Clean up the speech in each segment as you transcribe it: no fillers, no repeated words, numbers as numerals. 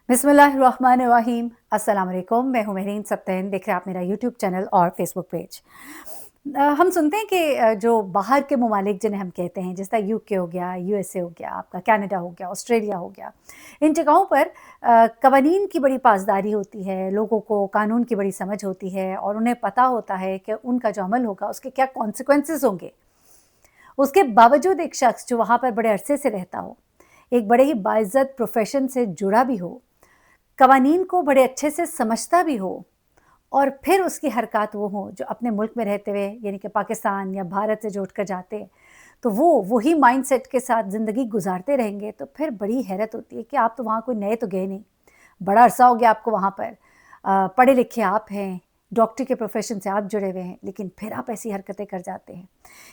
बिस्मिल्लाहिर्रहमानिर्रहीम। अस्सलाम वालेकुम। मैं हूँ मेहरीन सब्तैन। देख रहे हैं आप मेरा यूट्यूब चैनल और फेसबुक पेज। हम सुनते हैं कि जो बाहर के ममालिक जिन्हें हम कहते हैं, जिस तरह यूके हो गया, यूएसए हो गया, आपका कनाडा हो गया, ऑस्ट्रेलिया हो गया, इन जगहों पर कवानीन की बड़ी पासदारी होती है, लोगों को कानून की बड़ी समझ होती है और उन्हें पता होता है कि उनका जो अमल होगा उसके क्या कॉन्सिक्वेंसेस होंगे। उसके बावजूद एक शख्स जो वहाँ पर बड़े अरसे से रहता हो, एक बड़े ही बाइज्जत प्रोफेशन से जुड़ा भी हो, कवानीन को बड़े अच्छे से समझता भी हो और फिर उसकी हरकत वो हो जो अपने मुल्क में रहते हुए यानी कि पाकिस्तान या भारत से जोड़ कर जाते हैं, तो वो वही माइंडसेट के साथ ज़िंदगी गुजारते रहेंगे, तो फिर बड़ी हैरत होती है कि आप तो वहाँ कोई नए तो गए नहीं, बड़ा अरसा हो गया आपको वहाँ पर, पढ़े लिखे आप हैं, डॉक्टर के प्रोफेशन से आप जुड़े हुए हैं, लेकिन फिर आप ऐसी हरकतें कर जाते हैं।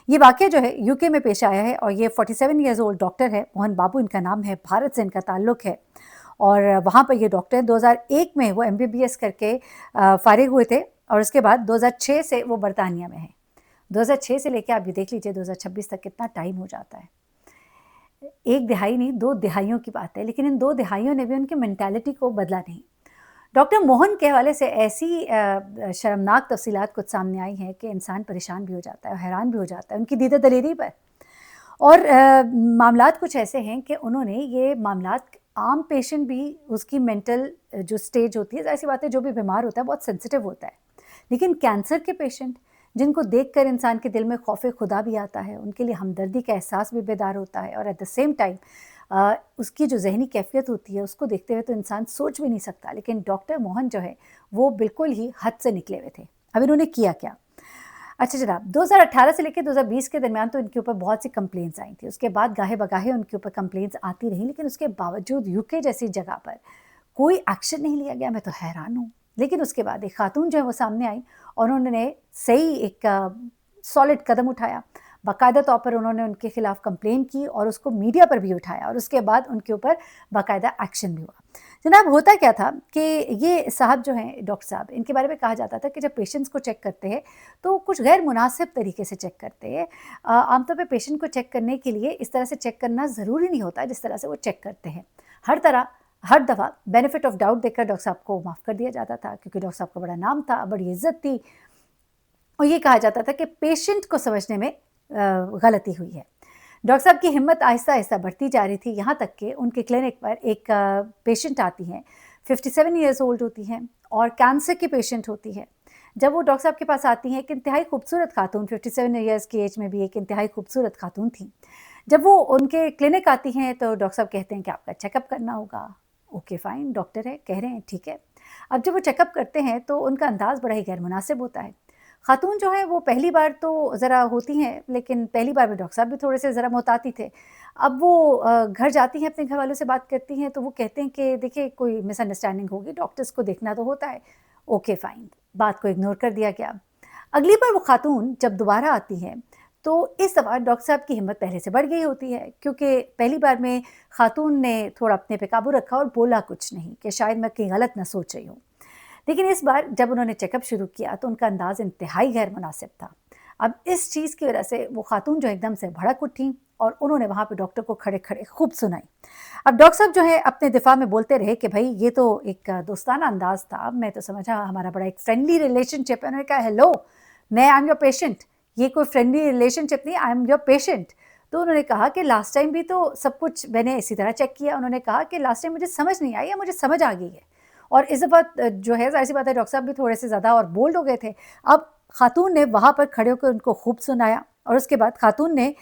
ये वाक़या जो है यूके में पेश आया है और ये 47 ईयर्स ओल्ड डॉक्टर है, मोहन बाबू इनका नाम है, भारत से इनका ताल्लुक़ है और वहाँ पर ये डॉक्टर 2001 में वो एमबीबीएस करके फ़ारिग हुए थे और उसके बाद 2006 से वो बरतानिया में हैं। 2006 से लेके आप ये देख लीजिए 2026 तक कितना टाइम हो जाता है। एक दिहाई नहीं, 2 दिहाइयों की बात है, लेकिन इन 2 दिहाइयों ने भी उनकी मेंटालिटी को बदला नहीं। डॉक्टर मोहन के हवाले से ऐसी शर्मनाक तफ़सीलात कुछ सामने आई हैं कि इंसान परेशान भी हो जाता है, हैरान भी हो जाता है उनकी दीदा दलेरी पर। और मामलात कुछ ऐसे हैं कि उन्होंने ये मामलात आम पेशेंट भी उसकी मेंटल जो स्टेज होती है, ज़ाहिर-सी बात है जो भी बीमार होता है बहुत सेंसिटिव होता है। लेकिन कैंसर के पेशेंट जिनको देखकर इंसान के दिल में खौफ़े खुदा भी आता है, उनके लिए हमदर्दी का एहसास भी बेदार होता है और एट द सेम टाइम उसकी जो ज़हनी कैफ़ियत होती है उसको देखते हुए तो इंसान सोच भी नहीं सकता। लेकिन डॉक्टर मोहन जो है वो बिल्कुल ही हद से निकले हुए थे। अब इन्होंने किया क्या? अच्छा जनाब, 2018 से लेकर 2020 के दरमियान तो इनके ऊपर बहुत सी कंप्लेंट्स आई थी। उसके बाद गाहे-बगाहे उनके ऊपर कंप्लेंट्स आती रहीं, लेकिन उसके बावजूद यूके जैसी जगह पर कोई एक्शन नहीं लिया गया। मैं तो हैरान हूँ। लेकिन उसके बाद एक खातून जो है वो सामने आई और उन्होंने सही एक सॉलिड कदम उठाया। बाकायदा तौर पर उन्होंने उनके खिलाफ कंप्लेन की और उसको मीडिया पर भी उठाया और उसके बाद उनके ऊपर बाकायदा एक्शन भी हुआ। जनाब होता क्या था कि ये साहब जो हैं डॉक्टर साहब, इनके बारे में कहा जाता था कि जब पेशेंट्स को चेक करते हैं तो कुछ गैर मुनासिब तरीके से चेक करते हैं। आमतौर पे पेशेंट को चेक करने के लिए इस तरह से चेक करना ज़रूरी नहीं होता जिस तरह से वो चेक करते हैं। हर दफ़ा बेनिफिट ऑफ डाउट देकर डॉक्टर साहब को माफ़ कर दिया जाता था क्योंकि डॉक्टर साहब का बड़ा नाम था, बड़ी इज़्ज़त थी और ये कहा जाता था कि पेशेंट को समझने में गलती हुई है। डॉक्टर साहब की हिम्मत आहिस्ता-आहिस्ता बढ़ती जा रही थी, यहाँ तक कि उनके क्लिनिक पर एक पेशेंट आती हैं, 57 ईयर्स ओल्ड होती हैं और कैंसर की पेशेंट होती है। जब वो डॉक्टर साहब के पास आती हैं, एक इंतहाई खूबसूरत खातून 57 ईयर्स की एज में भी एक इंतहाई खूबसूरत खातून थी। जब वो उनके क्लिनिक आती हैं तो डॉक्टर साहब कहते हैं कि आपका चेकअप करना होगा। ओके फ़ाइन, डॉक्टर है, कह रहे हैं ठीक है। अब जब वो चेकअप करते हैं तो उनका अंदाज़ बड़ा ही गैर मुनासिब होता है। खातून जो है वो पहली बार तो ज़रा होती हैं, लेकिन पहली बार में डॉक्टर साहब भी थोड़े से ज़रा मुहताती थे। अब वो घर जाती हैं, अपने घरवालों से बात करती हैं, तो वो कहते हैं कि देखिए कोई मिसअंडरस्टैंडिंग होगी, डॉक्टर्स को देखना तो होता है। ओके फ़ाइन, बात को इग्नोर कर दिया गया। अगली बार वो खातून जब दोबारा आती हैं, तो इस दफ़ा डॉक्टर साहब की हिम्मत पहले से बढ़ गई होती है क्योंकि पहली बार में खातून ने थोड़ा अपने पे काबू रखा और बोला कुछ नहीं कि शायद मैं कहीं गलत ना सोच रही हूँ। लेकिन इस बार जब उन्होंने चेकअप शुरू किया तो उनका अंदाज़ इंतहाई गैर मुनासिब था। अब इस चीज़ की वजह से वो खातून जो एकदम से भड़क उठी और उन्होंने वहाँ पे डॉक्टर को खड़े-खड़े खूब सुनाई। अब डॉक्टर साहब जो है अपने दिफ़ा में बोलते रहे कि भई ये तो एक दोस्ताना अंदाज़ था, मैं तो समझा हमारा बड़ा एक फ्रेंडली रिलेशनशिप है। उन्होंने कहा हेलो, मैं आई एम योर पेशेंट, ये कोई फ्रेंडली रिलेशनशिप नहीं, आई एम योर पेशेंट। तो उन्होंने कहा कि लास्ट टाइम भी तो सब कुछ मैंने इसी तरह चेक किया। उन्होंने कहा कि लास्ट टाइम मुझे समझ नहीं आई या मुझे समझ आ गई है। और इस दफ़ा जो है ज़ाहिर-सी बात है डॉक्टर साहब भी थोड़े से ज़्यादा और बोल्ड हो गए थे। अब खातून ने वहाँ पर खड़े होकर उनको खूब सुनाया और उसके बाद खातून ने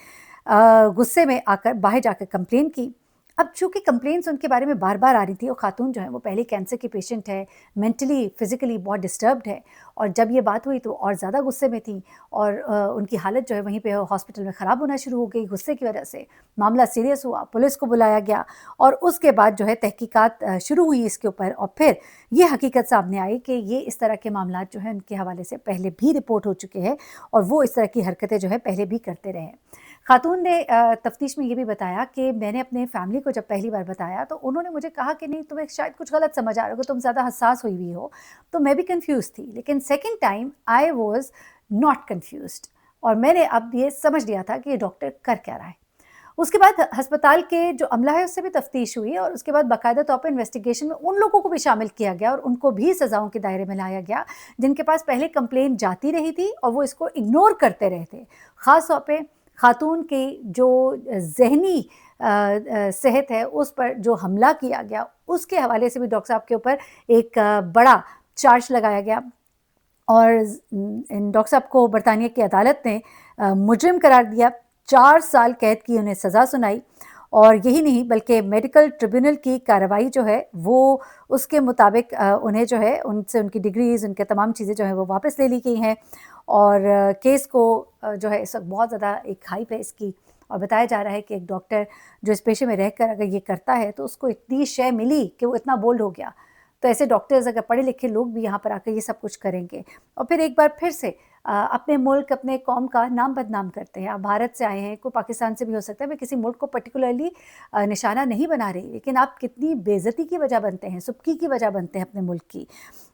गुस्से में आकर बाहर जाकर कंप्लेन की। अब चूँकि कंप्लेंट्स उनके बारे में बार-बार आ रही थी और खातून जो है वो पहले कैंसर की पेशेंट है, मेंटली, फिज़िकली बहुत डिस्टर्ब्ड है और जब ये बात हुई तो और ज़्यादा गुस्से में थी और उनकी हालत जो है वहीं पे हॉस्पिटल में ख़राब होना शुरू हो गई गुस्से की वजह से। मामला सीरियस हुआ, पुलिस को बुलाया गया और उसके बाद जो है तहकीकात शुरू हुई इसके ऊपर और फिर ये हकीकत सामने आई कि ये इस तरह के मामलात जो हैं उनके हवाले से पहले भी रिपोर्ट हो चुके हैं और वो इस तरह की हरकतें जो है पहले भी करते रहे हैं। खातून ने तफ्तीश में ये भी बताया कि मैंने अपने फैमिली को जब पहली बार बताया तो उन्होंने मुझे कहा कि नहीं तुम्हें शायद कुछ गलत समझ आ रहा होगा, तुम ज़्यादा हसास हुई हुई हो, तो मैं भी कंफ्यूज थी। लेकिन second time I was not confused और मैंने अब ये समझ लिया था कि ये डॉक्टर कर क्या रहा है। उसके बाद अस्पताल के जो अमला है उससे भी तफ्तीश हुई और उसके बाद बाकायदा तौर पर इन्वेस्टिगेशन में उन लोगों को भी शामिल किया गया और उनको भी सज़ाओं के दायरे में लाया गया जिनके पास पहले कंप्लेंट जाती रही थी और वो इसको इग्नोर करते रहे थे। ख़ास तौर पे खातून की जो ज़हनी सेहत है उस पर जो हमला किया गया उसके हवाले से भी डॉक्टर साहब के ऊपर एक बड़ा चार्ज लगाया गया और इन डॉक्टर साहब को बरतानिया की अदालत ने मुजरिम करार दिया। 4 साल कैद की उन्हें सज़ा सुनाई और यही नहीं बल्कि मेडिकल ट्रिब्यूनल की कार्रवाई जो है वो उसके मुताबिक उन्हें जो है उनसे उनकी डिग्रीज़ उनके तमाम चीज़ें जो हैं वो वापस ले ली गई हैं और केस को जो है इस वक्त बहुत ज़्यादा एक हाइप है इसकी और बताया जा रहा है कि एक डॉक्टर जो इस पेशे में रहकर अगर ये करता है तो उसको इतनी शय मिली कि वो इतना बोल्ड हो गया। तो ऐसे डॉक्टर्स अगर पढ़े लिखे लोग भी यहाँ पर आकर ये सब कुछ करेंगे और फिर एक बार फिर से अपने मुल्क अपने कौम का नाम बदनाम करते हैं। आप भारत से आए हैं, कोई पाकिस्तान से भी हो सकता है, मैं किसी मुल्क को पर्टिकुलरली निशाना नहीं बना रही, लेकिन आप कितनी बेइज्जती की वजह बनते हैं, सुबकी की वजह बनते हैं अपने मुल्क की।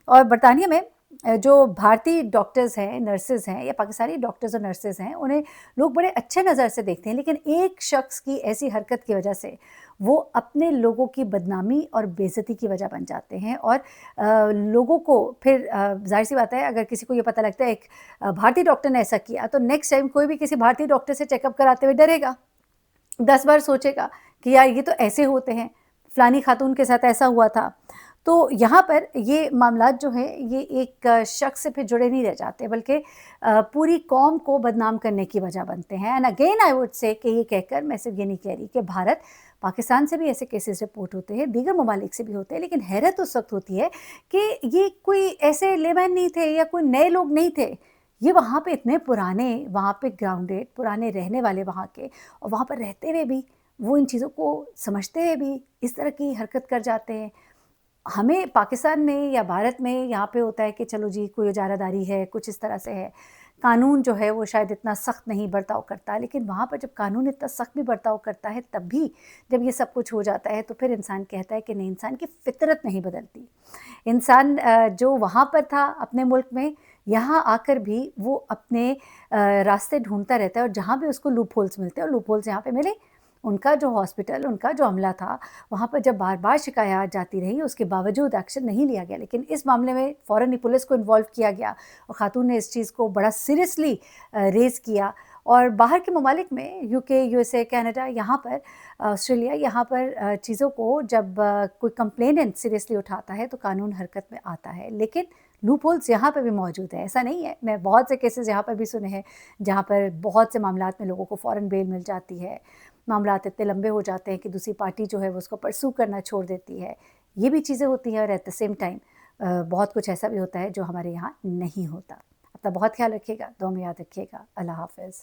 और बरतानिया में जो भारतीय डॉक्टर्स हैं, नर्सेज़ हैं या पाकिस्तानी डॉक्टर्स और नर्सेज़ हैं, उन्हें लोग बड़े अच्छे नज़र से देखते हैं, लेकिन एक शख्स की ऐसी हरकत की वजह से वो अपने लोगों की बदनामी और बेइज्जती की वजह बन जाते हैं और लोगों को फिर ज़ाहिर-सी बात है अगर किसी को ये पता लगता है एक भारतीय डॉक्टर ने ऐसा किया, तो नेक्स्ट टाइम कोई भी किसी भारतीय डॉक्टर से चेकअप कराते हुए डरेगा। 10 बार सोचेगा कि यार ये तो ऐसे होते हैं, फ़लानी खातून के साथ ऐसा हुआ था। तो यहाँ पर ये मामलात जो हैं ये एक शख्स से फिर जुड़े नहीं रह जाते बल्कि पूरी कौम को बदनाम करने की वजह बनते हैं। And again I would say कि ये कहकर मैं सिर्फ ये नहीं कह रही कि भारत पाकिस्तान से भी ऐसे केसेस रिपोर्ट होते हैं, दीगर ममालिक से भी होते हैं, लेकिन हैरत उस वक्त होती है कि ये कोई ऐसे लेमैन नहीं थे या कोई नए लोग नहीं थे। ये वहाँ पे इतने पुराने, वहाँ पे ग्राउंडेड पुराने रहने वाले वहाँ के और वहाँ पर रहते हुए भी वो इन चीज़ों को समझते हुए भी इस तरह की हरकत कर जाते हैं। हमें पाकिस्तान में या भारत में यहाँ पे होता है कि चलो जी कोई इजारादारी है, कुछ इस तरह से है। कानून जो है वो शायद इतना सख्त नहीं बर्ताव करता, लेकिन वहाँ पर जब कानून इतना सख्त भी बर्ताव करता है तब भी जब ये सब कुछ हो जाता है तो फिर इंसान कहता है कि नहीं, इंसान की फ़ितरत नहीं बदलती। इंसान जो वहाँ पर था अपने मुल्क में, यहाँ आकर भी वो अपने रास्ते ढूँढता रहता है और जहाँ भी उसको लूप होल्स मिलते हैं और लूप होल्स यहाँ पे मिले। उनका जो हॉस्पिटल, उनका जो अमला था, वहाँ पर जब बार-बार शिकायत जाती रही, उसके बावजूद एक्शन नहीं लिया गया। लेकिन इस मामले में फ़ौरन ही पुलिस को इन्वॉल्व किया गया और खातून ने इस चीज़ को बड़ा सीरियसली रेज़ किया और बाहर के ममालिक में यूके, यूएसए, कनाडा, यहाँ पर ऑस्ट्रेलिया, यहाँ पर चीज़ों को जब कोई कंप्लेनेंट सीरियसली उठाता है, तो कानून हरकत में आता है। लेकिन लूप होल्स यहाँ पर भी मौजूद है, ऐसा नहीं है। मैं बहुत से केसेस यहाँ पर भी सुने हैं, जहाँ पर बहुत से मामलात में लोगों को फ़ौरन बेल मिल जाती है। मामलात इतने लंबे हो जाते हैं कि दूसरी पार्टी जो है वो उसको परस्यू करना छोड़ देती है। ये भी चीज़ें होती हैं और एट द सेम टाइम बहुत कुछ ऐसा भी होता है जो हमारे यहाँ नहीं होता। अपना बहुत ख्याल रखिएगा, दुआ में याद रखिएगा। अल्लाह हाफ़िज़।